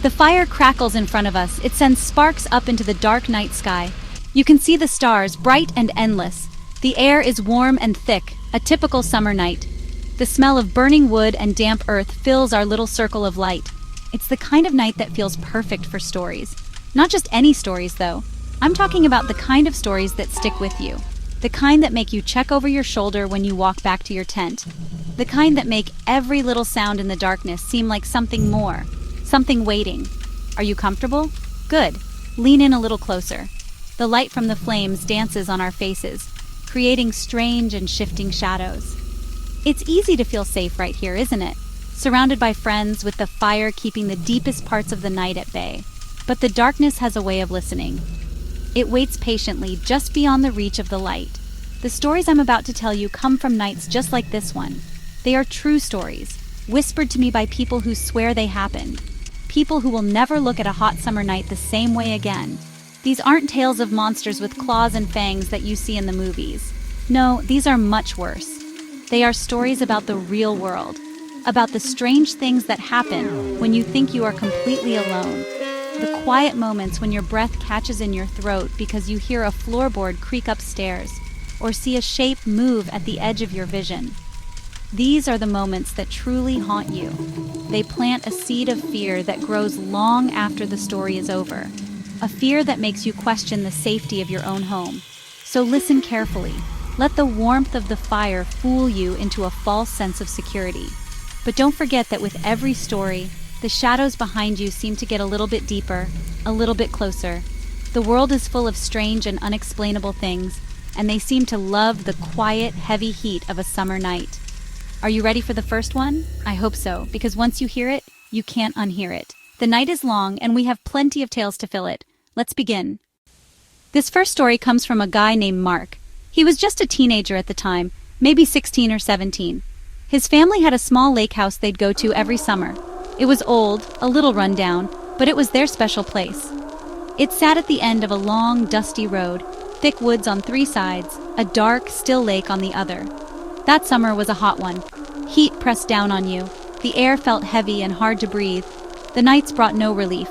The fire crackles in front of us. It sends sparks up into the dark night sky. You can see the stars, bright and endless. The air is warm and thick, a typical summer night. The smell of burning wood and damp earth fills our little circle of light. It's the kind of night that feels perfect for stories. Not just any stories, though. I'm talking about the kind of stories that stick with you. The kind that make you check over your shoulder when you walk back to your tent. The kind that make every little sound in the darkness seem like something more, something waiting. Are you comfortable? Good. Lean in a little closer. The light from the flames dances on our faces, creating strange and shifting shadows. It's easy to feel safe right here, isn't it? Surrounded by friends, with the fire keeping the deepest parts of the night at bay. But the darkness has a way of listening. It waits patiently just beyond the reach of the light. The stories I'm about to tell you come from nights just like this one. They are true stories, whispered to me by people who swear they happened. People who will never look at a hot summer night the same way again. These aren't tales of monsters with claws and fangs that you see in the movies. No, these are much worse. They are stories about the real world, about the strange things that happen when you think you are completely alone. The quiet moments when your breath catches in your throat because you hear a floorboard creak upstairs, or see a shape move at the edge of your vision. These are the moments that truly haunt you. They plant a seed of fear that grows long after the story is over. A fear that makes you question the safety of your own home. So listen carefully. Let the warmth of the fire fool you into a false sense of security. But don't forget that with every story, the shadows behind you seem to get a little bit deeper, a little bit closer. The world is full of strange and unexplainable things, and they seem to love the quiet, heavy heat of a summer night. Are you ready for the first one? I hope so, because once you hear it, you can't unhear it. The night is long, and we have plenty of tales to fill it. Let's begin. This first story comes from a guy named Mark. He was just a teenager at the time, maybe 16 or 17. His family had a small lake house they'd go to every summer. It was old, a little run down, but it was their special place. It sat at the end of a long, dusty road, thick woods on three sides, a dark, still lake on the other. That summer was a hot one. Heat pressed down on you. The air felt heavy and hard to breathe. The nights brought no relief.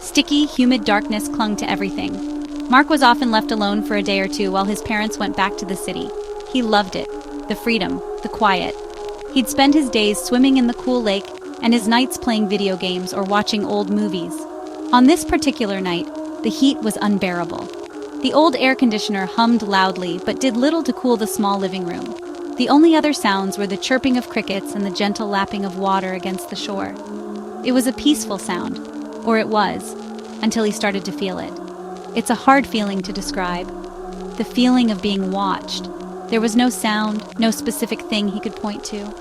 Sticky, humid darkness clung to everything. Mark was often left alone for a day or two while his parents went back to the city. He loved it. The freedom, the quiet. He'd spend his days swimming in the cool lake and his nights playing video games or watching old movies. On this particular night, the heat was unbearable. The old air conditioner hummed loudly but did little to cool the small living room. The only other sounds were the chirping of crickets and the gentle lapping of water against the shore. It was a peaceful sound, or it was, until he started to feel it. It's a hard feeling to describe. The feeling of being watched. There was no sound, no specific thing he could point to.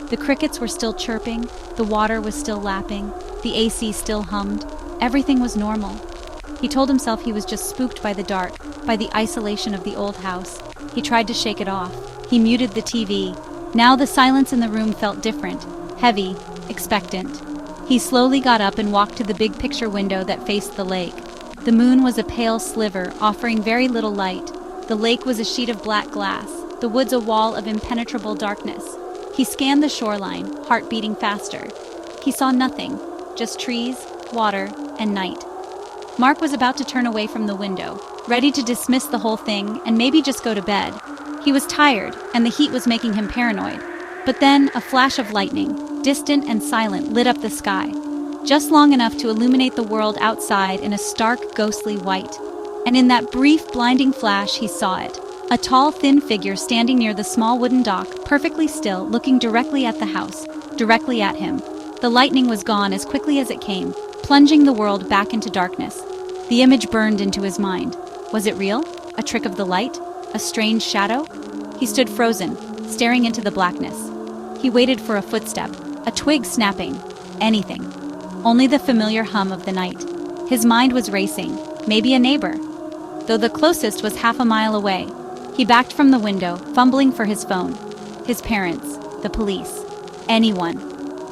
The crickets were still chirping, the water was still lapping, the AC still hummed. Everything was normal. He told himself he was just spooked by the dark, by the isolation of the old house. He tried to shake it off. He muted the TV. Now the silence in the room felt different, heavy, expectant. He slowly got up and walked to the big picture window that faced the lake. The moon was a pale sliver, offering very little light. The lake was a sheet of black glass, the woods a wall of impenetrable darkness. He scanned the shoreline, heart beating faster. He saw nothing, just trees, water, and night. Mark was about to turn away from the window, ready to dismiss the whole thing and maybe just go to bed. He was tired, and the heat was making him paranoid. But then a flash of lightning, distant and silent, lit up the sky, just long enough to illuminate the world outside in a stark, ghostly white. And in that brief, blinding flash, he saw it. A tall, thin figure standing near the small wooden dock, perfectly still, looking directly at the house, directly at him. The lightning was gone as quickly as it came, plunging the world back into darkness. The image burned into his mind. Was it real? A trick of the light? A strange shadow? He stood frozen, staring into the blackness. He waited for a footstep, a twig snapping, anything. Only the familiar hum of the night. His mind was racing, maybe a neighbor, though the closest was half a mile away. He backed from the window, fumbling for his phone. His parents, the police, anyone.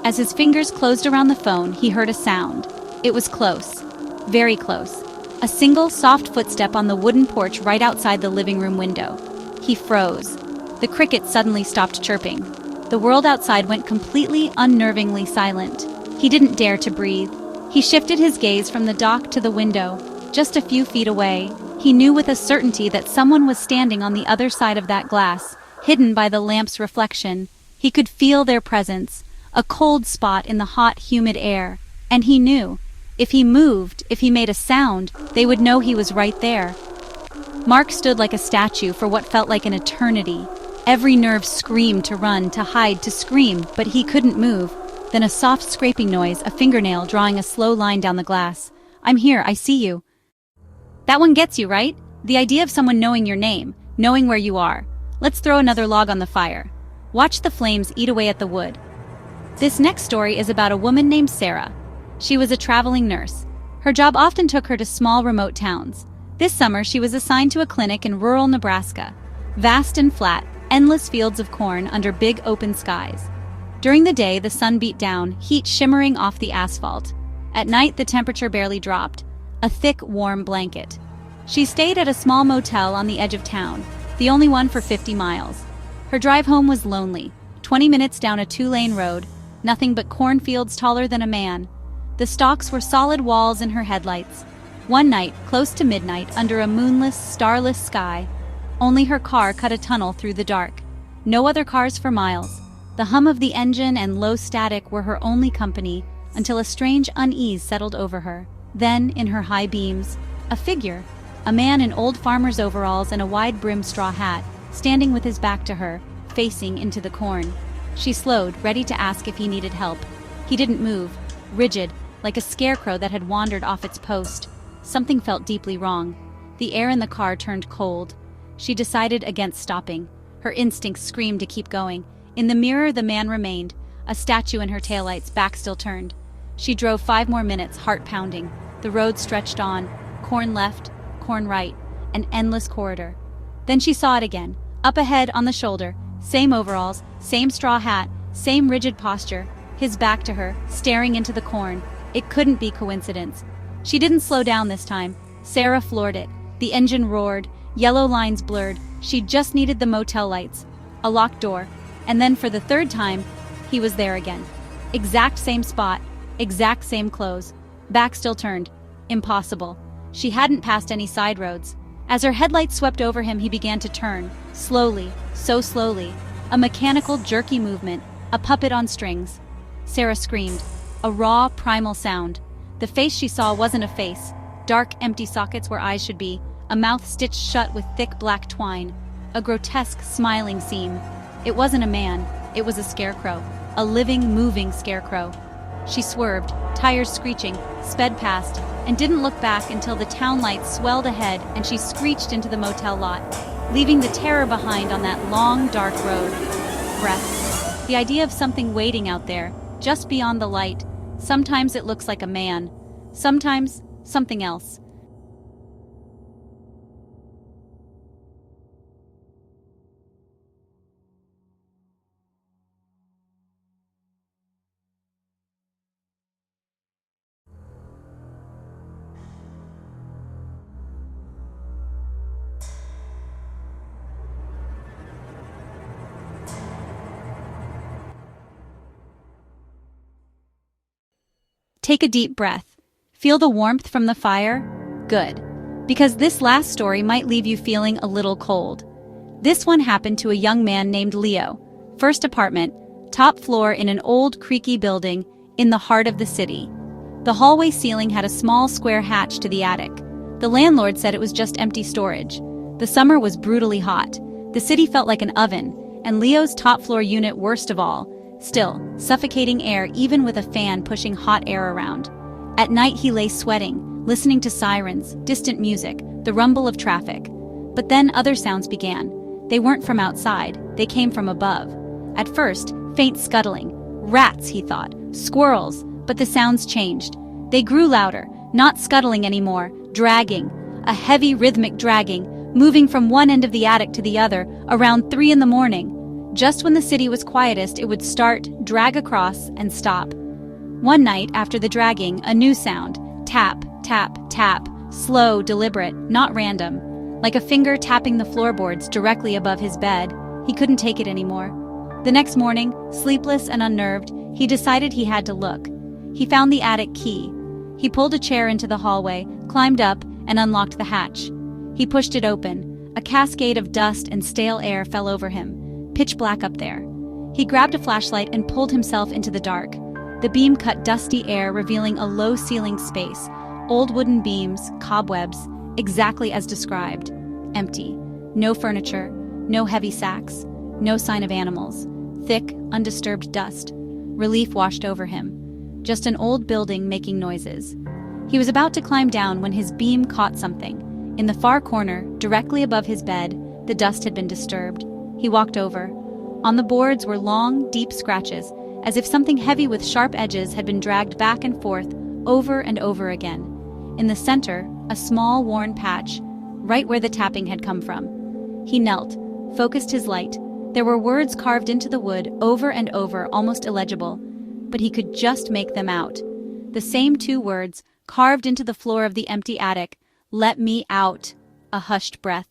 As his fingers closed around the phone, he heard a sound. It was close, very close. A single, soft footstep on the wooden porch right outside the living room window. He froze. The crickets suddenly stopped chirping. The world outside went completely, unnervingly silent. He didn't dare to breathe. He shifted his gaze from the dock to the window. Just a few feet away, he knew with a certainty that someone was standing on the other side of that glass, hidden by the lamp's reflection. He could feel their presence, a cold spot in the hot, humid air. And he knew, if he moved, if he made a sound, they would know he was right there. Mark stood like a statue for what felt like an eternity. Every nerve screamed to run, to hide, to scream, but he couldn't move. Then a soft scraping noise, a fingernail drawing a slow line down the glass. "I'm here, I see you." That one gets you, right? The idea of someone knowing your name, knowing where you are. Let's throw another log on the fire. Watch the flames eat away at the wood. This next story is about a woman named Sarah. She was a traveling nurse. Her job often took her to small, remote towns. This summer, she was assigned to a clinic in rural Nebraska. Vast and flat, endless fields of corn under big open skies. During the day, the sun beat down, heat shimmering off the asphalt. At night, the temperature barely dropped, a thick, warm blanket. She stayed at a small motel on the edge of town, the only one for 50 miles. Her drive home was lonely, 20 minutes down a 2-lane road, nothing but cornfields taller than a man. The stalks were solid walls in her headlights. One night, close to midnight, under a moonless, starless sky, only her car cut a tunnel through the dark. No other cars for miles. The hum of the engine and low static were her only company, until a strange unease settled over her. Then, in her high beams, a figure, a man in old farmer's overalls and a wide-brimmed straw hat, standing with his back to her, facing into the corn. She slowed, ready to ask if he needed help. He didn't move, rigid, like a scarecrow that had wandered off its post. Something felt deeply wrong. The air in the car turned cold. She decided against stopping. Her instincts screamed to keep going. In the mirror, the man remained, a statue in her taillights, back still turned. She drove 5 more minutes, heart pounding. The road stretched on, corn left, corn right, an endless corridor. Then she saw it again, up ahead on the shoulder, same overalls, same straw hat, same rigid posture, his back to her, staring into the corn. It couldn't be coincidence. She didn't slow down this time. Sarah floored it. The engine roared, yellow lines blurred. She just needed the motel lights, a locked door, and then for the 3rd time, he was there again. Exact same spot, exact same clothes, back still turned. Impossible. She hadn't passed any side roads. As her headlights swept over him, he began to turn, slowly, so slowly. A mechanical, jerky movement, a puppet on strings. Sarah screamed, a raw, primal sound. The face she saw wasn't a face. Dark, empty sockets where eyes should be, a mouth stitched shut with thick black twine, a grotesque, smiling seam. It wasn't a man, it was a scarecrow, a living, moving scarecrow. She swerved, tires screeching, sped past, and didn't look back until the town lights swelled ahead and she screeched into the motel lot, leaving the terror behind on that long, dark road. Breath. The idea of something waiting out there, just beyond the light. Sometimes it looks like a man, sometimes something else. Take a deep breath. Feel the warmth from the fire? Good. Because this last story might leave you feeling a little cold. This one happened to a young man named Leo. First apartment, top floor in an old creaky building in the heart of the city. The hallway ceiling had a small square hatch to the attic. The landlord said it was just empty storage. The summer was brutally hot. The city felt like an oven, and Leo's top floor unit worst of all. Still, suffocating air even with a fan pushing hot air around. At night he lay sweating, listening to sirens, distant music, the rumble of traffic. But then other sounds began. They weren't from outside, they came from above. At first, faint scuttling. Rats, he thought. Squirrels. But the sounds changed. They grew louder, not scuttling anymore, dragging. A heavy rhythmic dragging, moving from one end of the attic to the other, around 3 in the morning. Just when the city was quietest, it would start, drag across, and stop. One night, after the dragging, a new sound. Tap, tap, tap. Slow, deliberate, not random. Like a finger tapping the floorboards directly above his bed. He couldn't take it anymore. The next morning, sleepless and unnerved, he decided he had to look. He found the attic key. He pulled a chair into the hallway, climbed up, and unlocked the hatch. He pushed it open. A cascade of dust and stale air fell over him, pitch black up there. He grabbed a flashlight and pulled himself into the dark. The beam cut dusty air, revealing a low-ceilinged space. Old wooden beams, cobwebs, exactly as described. Empty. No furniture, no heavy sacks, no sign of animals. Thick, undisturbed dust. Relief washed over him. Just an old building making noises. He was about to climb down when his beam caught something. In the far corner, directly above his bed, the dust had been disturbed. He walked over. On the boards were long, deep scratches, as if something heavy with sharp edges had been dragged back and forth, over and over again. In the center, a small, worn patch, right where the tapping had come from. He knelt, focused his light. There were words carved into the wood, over and over, almost illegible, but he could just make them out. The same two words, carved into the floor of the empty attic. "Let me out." A hushed breath.